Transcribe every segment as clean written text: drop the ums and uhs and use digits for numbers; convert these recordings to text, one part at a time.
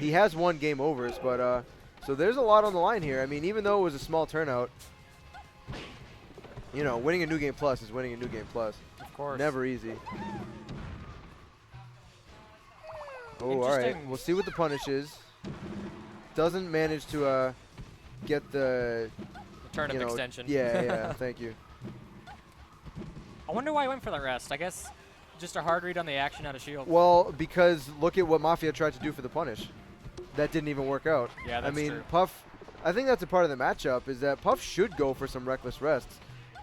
he has won game overs, but so there's a lot on the line here. I mean, even though it was a small turnout, you know, winning a new game plus is winning a new game plus. Of course. Never easy. Oh, all right. We'll see what the punish is. Doesn't manage to get the turnip extension. Yeah, yeah. Thank you. I wonder why he went for the rest. I guess just a hard read on the action out of shield. Well, because look at what Mafia tried to do for the punish. That didn't even work out. Yeah, that's true. Puff, I think that's a part of the matchup, is that Puff should go for some reckless rests.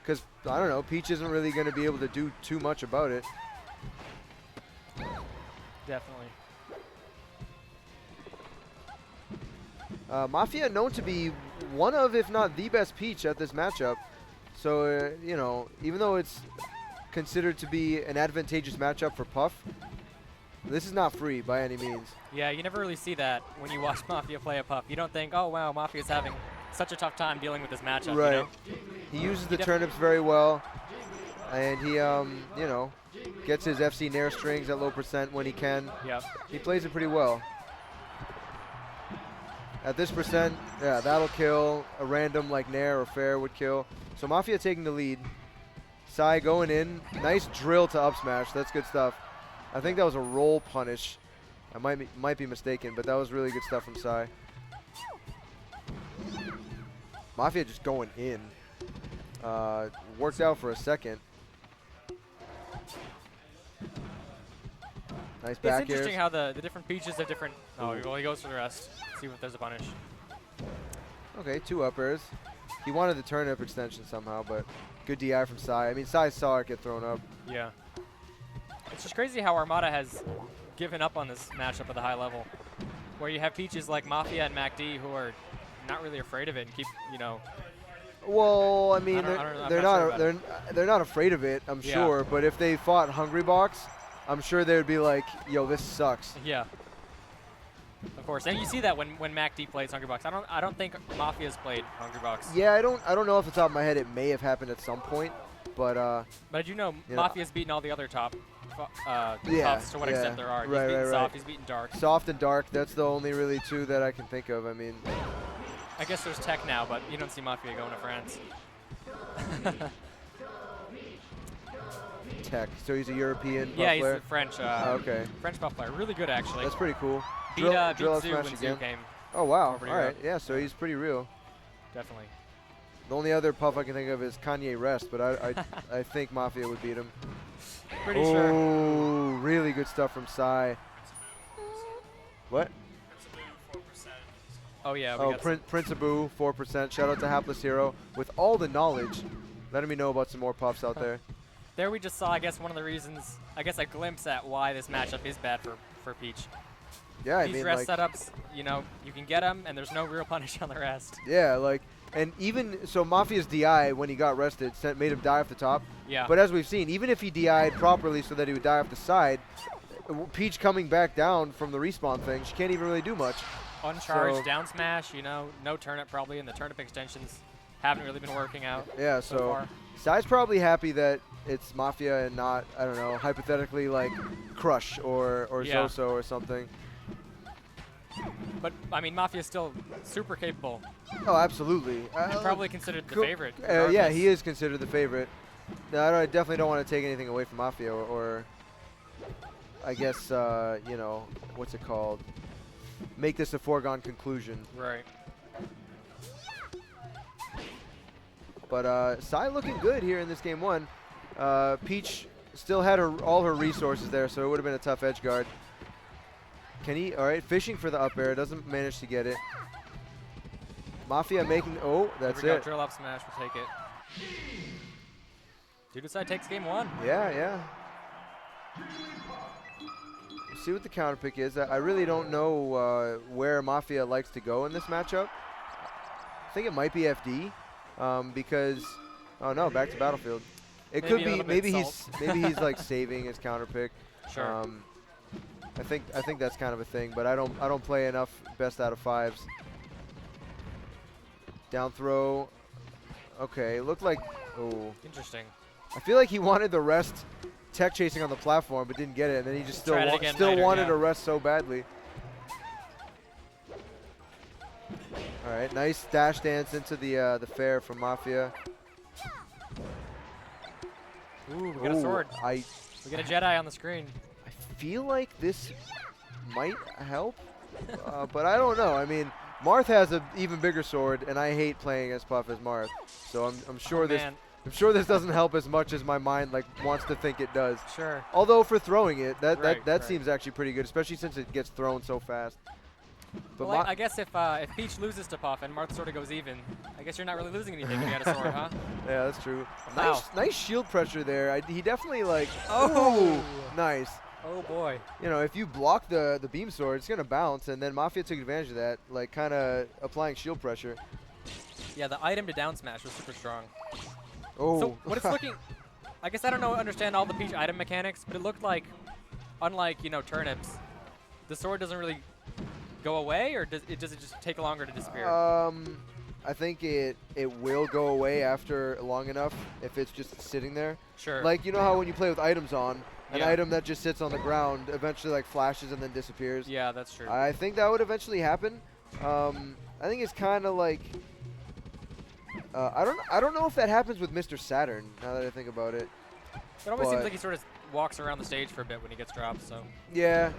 Because, I don't know, Peach isn't really going to be able to do too much about it. Definitely. Mafia known to be one of, if not the best Peach at this matchup. So, you know, even though it's considered to be an advantageous matchup for Puff, this is not free by any means. Yeah, you never really see that when you watch Mafia play a Puff. You don't think, oh, wow, Mafia's having such a tough time dealing with this matchup. Right. You know? He uses the turnips very well, and he, you know, gets his FC Nair strings at low percent when he can. Yep. He plays it pretty well. At this percent, yeah, that'll kill. A random like Nair or Fair would kill. So Mafia taking the lead. Sai going in. Nice drill to up smash. That's good stuff. I think that was a roll punish. I might be mistaken, but that was really good stuff from Sai. Mafia just going in. Worked out for a second. Nice back It's interesting how the different Peaches have different. Oh, well, he goes for the rest. See if there's a punish. Okay, 2 up airs. He wanted the turnip extension somehow, but good DI from Sai. I mean, Sai saw it get thrown up. Yeah. It's just crazy how Armada has given up on this matchup at the high level, where you have Peaches like Mafia and MacD who are not really afraid of it and keep, you know. Well, I mean, they're not afraid of it, I'm Yeah. sure. But if they fought Hungry Box, I'm sure they would be like, "Yo, this sucks." Yeah. Of course, and you see that when MacD plays Hungry Box. I don't think Mafia's played Hungry Box. Yeah, I don't know off the top of my head. It may have happened at some point, but But you know, you Mafia's beaten all the other top Yeah, tops to what yeah. extent there are. He's Right, beaten right, soft. right. He's beaten dark. Soft and dark. That's the only really 2 that I can think of. I mean, I guess there's Tech now, but you don't see Mafia going to France. Tech. So he's a European buff Yeah, he's player? a French. Okay. French buff player. Really good, actually. That's pretty cool. Beat drill Zoo smash when again. Zoo came. Oh, wow. over All to right. Europe. Yeah, so he's pretty real. Definitely. The only other Puff I can think of is Kanye Rest, but I think Mafia would beat him. Pretty sure. Oh, really good stuff from Sai. What? Oh, yeah. We Oh, got some- Prince Abu, 4%. Shout out to Hapless Hero with all the knowledge, letting me know about some more Puffs out there. There we just saw, I guess, one of the reasons, I guess, a glimpse at why this matchup is bad for Peach. Yeah, I These mean, rest like, setups, you know, you can get them, and there's no real punish on the rest. yeah, like, and even so, Mafia's DI when he got rested made him die off the top. Yeah. But as we've seen, even if he DI'd properly so that he would die off the side, Peach coming back down from the respawn thing, she can't even really do much. Uncharged, So- down smash, you know, no turnip probably, and the turnip extensions haven't really been working out. Yeah, so so far. Sai's probably happy that it's Mafia and not, I don't know, hypothetically like Crush or Yeah. Zoso or something. But, I mean, Mafia's still super capable. Oh, absolutely. And probably considered the favorite. Yeah, regardless. he is considered the favorite. No, I definitely don't want to take anything away from Mafia or I guess, you know, what's it called? Make this a foregone conclusion. Right. But Sai looking good here in this game 1. Peach still had all her resources there, so it would have been a tough edge guard. Can he? All right, fishing for the up air. Doesn't manage to get it. Mafia making, oh, that's Here we it. go, drill up smash, we'll take it. Dudutsai takes game 1. Yeah, yeah. We'll see what the counter pick is. I really don't know where Mafia likes to go in this matchup. I think it might be FD because, oh no, back to Battlefield. It could be, maybe he's like saving his counter pick. Sure. I think that's kind of a thing, but I don't play enough best out of 5s. Down throw. Okay, it looked like, oh. Interesting. I feel like he wanted the rest tech chasing on the platform, but didn't get it, and then he just still later, wanted yeah. a rest so badly. All right, nice dash dance into the fair from Mafia. Ooh, we got a sword. I We get a Jedi on the screen. feel like this might help, but I don't know. I mean, Marth has an even bigger sword, and I hate playing as Puff as Marth. So I'm sure Man. I'm sure this doesn't help as much as my mind like wants to think it does. Sure. Although for throwing it, that Right. seems actually pretty good, especially since it gets thrown so fast. But Well, I guess if Peach loses to Puff and Marth sort of goes even, I guess you're not really losing anything if you had a sword, huh? yeah, that's true. Wow. Nice shield pressure there. He definitely like. Oh! Ooh, nice. Oh boy. You know, if you block the beam sword, it's gonna bounce, and then Mafia took advantage of that, like kind of applying shield pressure. Yeah, the item to down smash was super strong. Oh. So what it's looking, I guess I don't understand all the Peach item mechanics, but it looked like, unlike turnips, the sword doesn't really go away, or does it just take longer to disappear? I think it will go away after long enough if it's just sitting there. Sure. Like, you know how when you play with items on, an Yeah. item that just sits on the ground eventually like flashes and then disappears. Yeah, that's true. I think that would eventually happen. I think it's kind of like I don't know if that happens with Mr. Saturn. Now that I think about it. It always seems but- like he sort of walks around the stage for a bit when he gets dropped. So Yeah,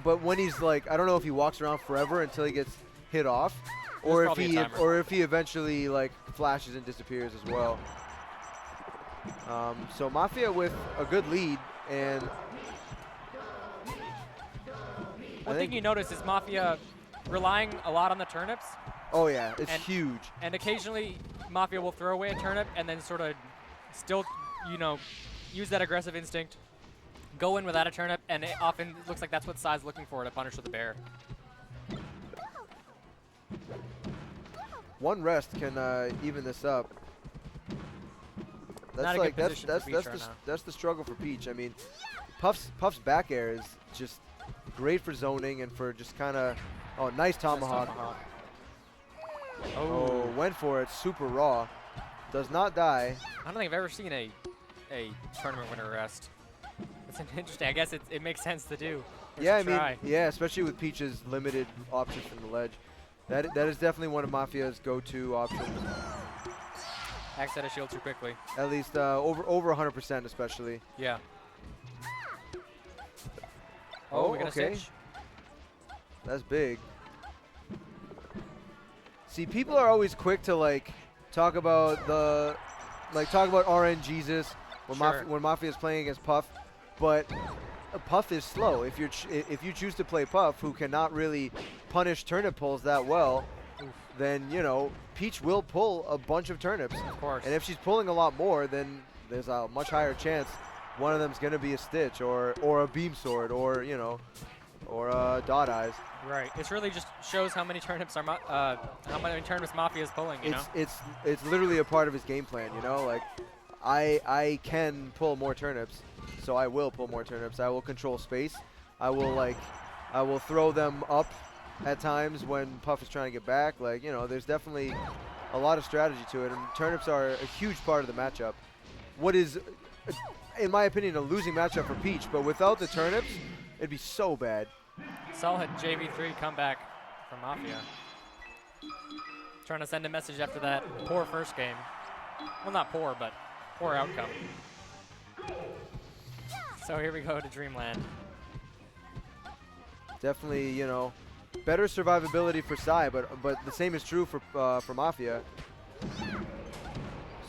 but when he's like, I don't know if he walks around forever until he gets hit off, or There's probably a timer. or if he eventually like flashes and disappears as well. So Mafia with a good lead, and one thing you notice is Mafia relying a lot on the turnips, oh yeah, it's And- huge. and occasionally Mafia will throw away a turnip and then sort of still, use that aggressive instinct, go in without a turnip, and it often looks like that's what Sai's looking for to punish with the bear. One rest can even this up. That's Not a like good position for Peach right now. that's the struggle for Peach. I mean, Puff's back air is just great for zoning and for just kind of nice tomahawk. Oh, went for it, super raw. Does not die. I don't think I've ever seen a tournament winner rest. It's interesting. I guess it makes sense to do. Yeah, I It's a try. mean, yeah, especially with Peach's limited options from the ledge. That is definitely one of Mafia's go-to options. Axe out of shield too quickly. At least over 100%, especially. Yeah. Oh, we got okay. a stitch. That's big. See, people are always quick to like talk about RN Jesus when Sure. when Mafia is playing against Puff, but Puff is slow. If if you choose to play Puff, who cannot really punish turnip pulls that well, then Peach will pull a bunch of turnips. Of course. And if she's pulling a lot more, then there's a much higher chance one of them's gonna be a stitch or a beam sword or dot eyes. Right. It's really just shows how many turnips how many turnips Mafia is pulling. It's literally a part of his game plan. Like I can pull more turnips, so I will pull more turnips. I will control space. I will throw them up at times when Puff is trying to get back. There's definitely a lot of strategy to it, and turnips are a huge part of the matchup. What is, in my opinion, a losing matchup for Peach, but without the turnips, it'd be so bad. Solid JV3 comeback from Mafia. Trying to send a message after that poor first game. Well, not poor, but poor outcome. So here we go to Dreamland. Definitely, better survivability for Sai, but the same is true for Mafia.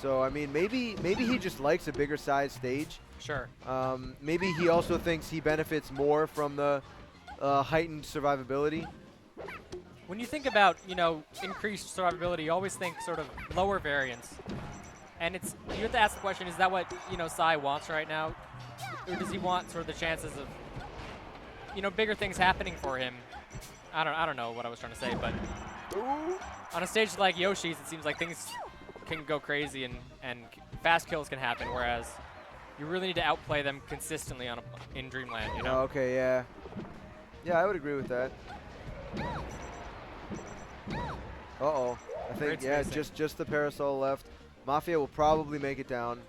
So I mean, maybe he just likes a bigger size stage. Sure. Maybe he also thinks he benefits more from the heightened survivability. When you think about, increased survivability, you always think sort of lower variance. And you have to ask the question, is that what, Sai wants right now? Or does he want sort of the chances of, bigger things happening for him? I don't know what I was trying to say, but on a stage like Yoshi's, it seems like things can go crazy and fast kills can happen, whereas you really need to outplay them consistently in Dreamland, Okay, yeah. Yeah, I would agree with that. Uh-oh. I think, Great yeah, spacing. just the parasol left. Mafia will probably make it down.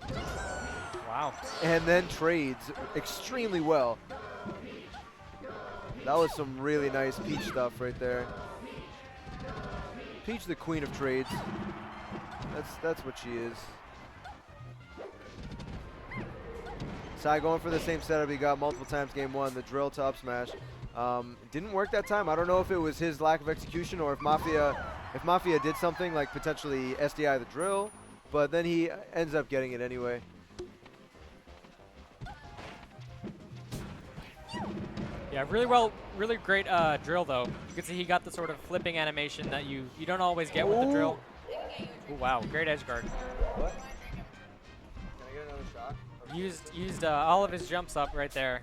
Wow. And then trades extremely well. That was some really nice Peach stuff right there. Peach, the queen of trades. That's what she is. Sai going for the same setup he got multiple times game one, the drill to up smash. Didn't work that time. I don't know if it was his lack of execution or if Mafia did something like potentially SDI the drill, but then he ends up getting it anyway. Yeah, really great drill though. You can see he got the sort of flipping animation that you don't always get with the drill. Ooh, wow, great edge guard. What? Can I get another shot? Used all of his jumps up right there.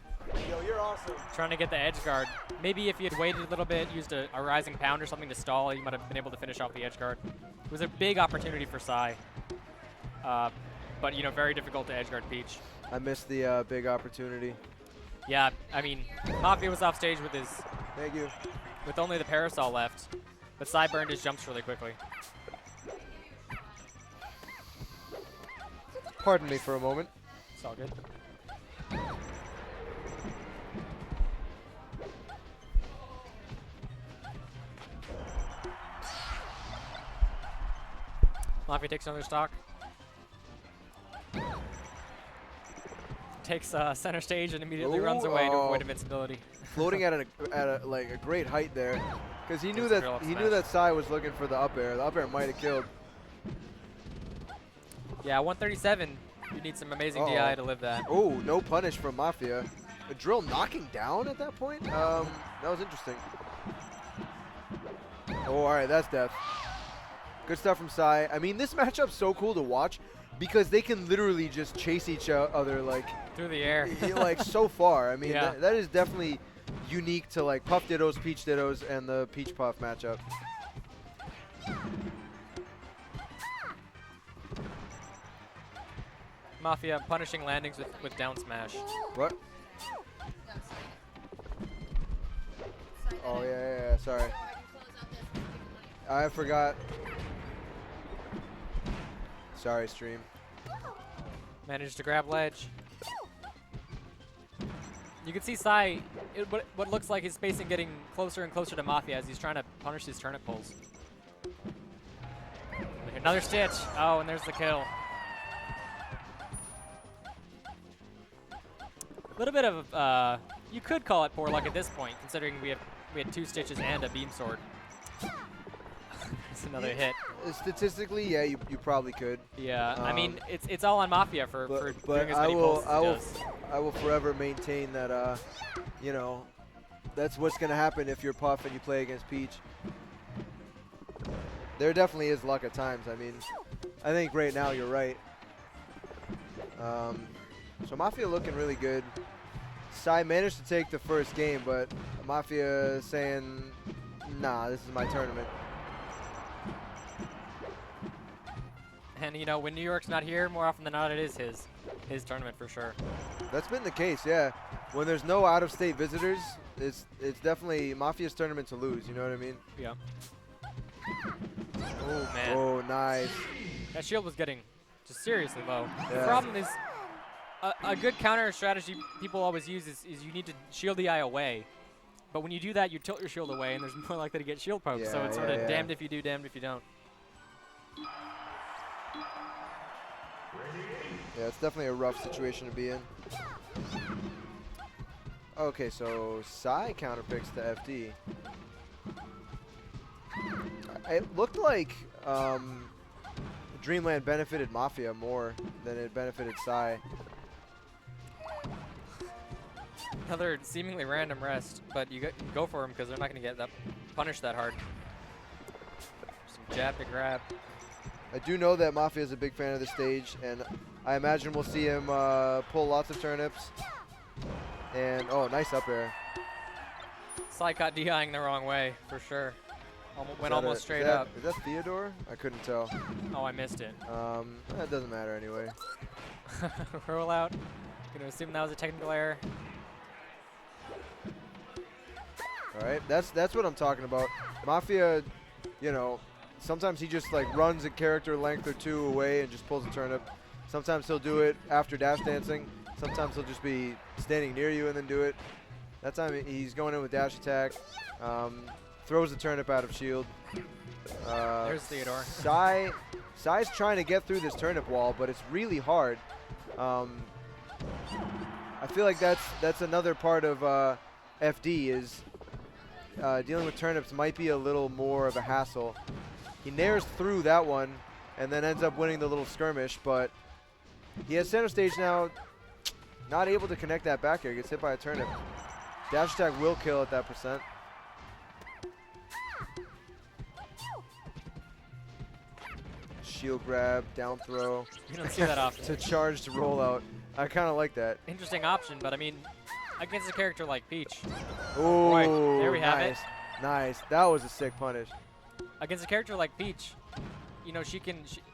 Yo, you're awesome. Trying to get the edge guard. Maybe if he had waited a little bit, used a rising pound or something to stall, he might have been able to finish off the edge guard. It was a big opportunity for Sai. But you know, very difficult to edge guard Peach. I missed the big opportunity. Yeah, I mean, Mafia was off stage with Thank you. with only the parasol left, but Sai burned his jumps really quickly. Pardon me for a moment. It's all good. Mafia takes another stock. Takes center stage and immediately runs away to avoid invincibility. Floating at a great height there, because he knew That's that Sai was looking for the up air. The up air might have killed. Yeah, 137. You need some amazing DI to live that. Oh, no punish from Mafia. A drill knocking down at that point. That was interesting. Oh, all right, that's death. Good stuff from Sai. I mean, this matchup's so cool to watch because they can literally just chase each other like through the air, like so far. I mean, yeah. that is definitely unique to like Puff Dittos, Peach Dittos, and the Peach Puff matchup. Mafia punishing landings with down smash. What? Oh yeah, sorry. I forgot. Sorry, stream. Managed to grab ledge. You can see Sai, what looks like his spacing getting closer and closer to Mafia as he's trying to punish these turnip pulls. Another stitch. Oh, and there's the kill. A little bit of, you could call it poor luck at this point, considering we had 2 stitches and a beam sword. It's another hit. Statistically, yeah, you probably could. Yeah, I mean, it's all on Mafia for doing as I many pulls as he does. I will forever maintain that, you know, that's what's going to happen if you're Puff and you play against Peach. There definitely is luck at times. I mean, I think right now you're right. So Mafia looking really good. Sai managed to take the first game, but Mafia saying, nah, this is my tournament. And you know, when New York's not here, more often than not, it is his tournament for sure. That's been the case, yeah. When there's no out-of-state visitors, it's definitely Mafia's tournament to lose. You know what I mean? Yeah. Oh man. Oh, nice. That shield was getting just seriously low. Yeah. The problem is, a good counter strategy people always use is you need to shield the eye away. But when you do that, you tilt your shield away, and there's more likely to get shield poked. Yeah, so it's sort of damned if you do, damned if you don't. Yeah, it's definitely a rough situation to be in. Okay, so Sai counterpicks to FD. It looked like Dreamland benefited Mafia more than it benefited Sai. Another seemingly random rest, but you go for him because they're not going to get that punished that hard. Some jab to grab. I do know that Mafia is a big fan of the stage, and I imagine we'll see him pull lots of turnips. And, oh, nice up air. Sai caught DIing the wrong way, for sure. Went almost straight up. Is that Theodore? I couldn't tell. Oh, I missed it. That doesn't matter anyway. Roll out. Gonna assume that was a technical error. All right, that's what I'm talking about. Mafia, you know, sometimes he just like runs a character length or 2 away and just pulls a turnip. Sometimes he'll do it after dash dancing. Sometimes he'll just be standing near you and then do it. That time he's going in with dash attack. throws the turnip out of shield. There's Theodore. Sai's trying to get through this turnip wall, but it's really hard. I feel like that's another part of FD is dealing with turnips might be a little more of a hassle. He nares through that one and then ends up winning the little skirmish, but he has center stage now, not able to connect that back air. Gets hit by a turnip. Dash attack will kill at that percent. Shield grab, down throw. You don't see that often. To charge to roll out. I kind of like that. Interesting option, but I mean, against a character like Peach. Oh, Right, there we have it. Nice. That was a sick punish. Against a character like Peach, you know,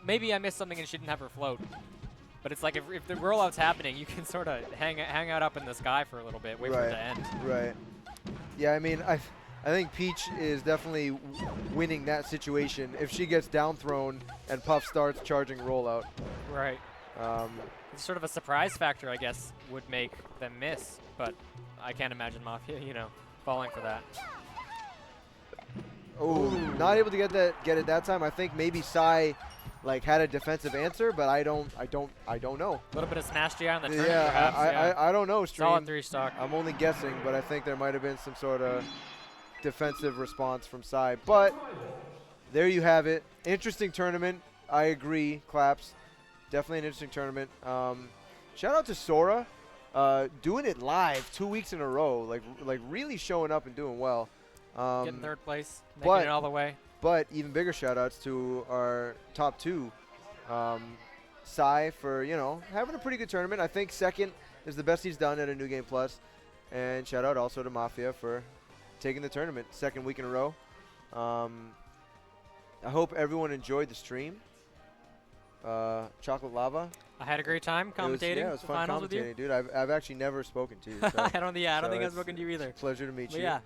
maybe I missed something and she didn't have her float. But it's like if the rollout's happening, you can sort of hang out up in the sky for a little bit, wait for it to end. Right. Yeah, I mean, I think Peach is definitely winning that situation if she gets down thrown and Puff starts charging rollout. Right. It's sort of a surprise factor, I guess, would make them miss, but I can't imagine Mafia, you know, falling for that. Oh, not able to get it that time. I think maybe Sai like had a defensive answer, but I don't know. A little bit of smash GI on the turn, Yeah, perhaps. I don't know, Stream. Solid 3-stock. I'm only guessing, but I think there might have been some sort of defensive response from Sai. But there you have it. Interesting tournament. I agree. Claps. Definitely an interesting tournament. Shout out to Sora, doing it live 2 weeks in a row. Like really showing up and doing well. Getting third place, making it all the way. But even bigger shout outs to our top two. Sai for, you know, having a pretty good tournament. I think second is the best he's done at a New Game Plus. And shout out also to Mafia for taking the tournament second week in a row. I hope everyone enjoyed the stream. Chocolate Lava. I had a great time commentating. It was the fun finals with you. commentating, dude. I've actually never spoken to you. So I don't think I've spoken to you either. pleasure to meet But you. yeah.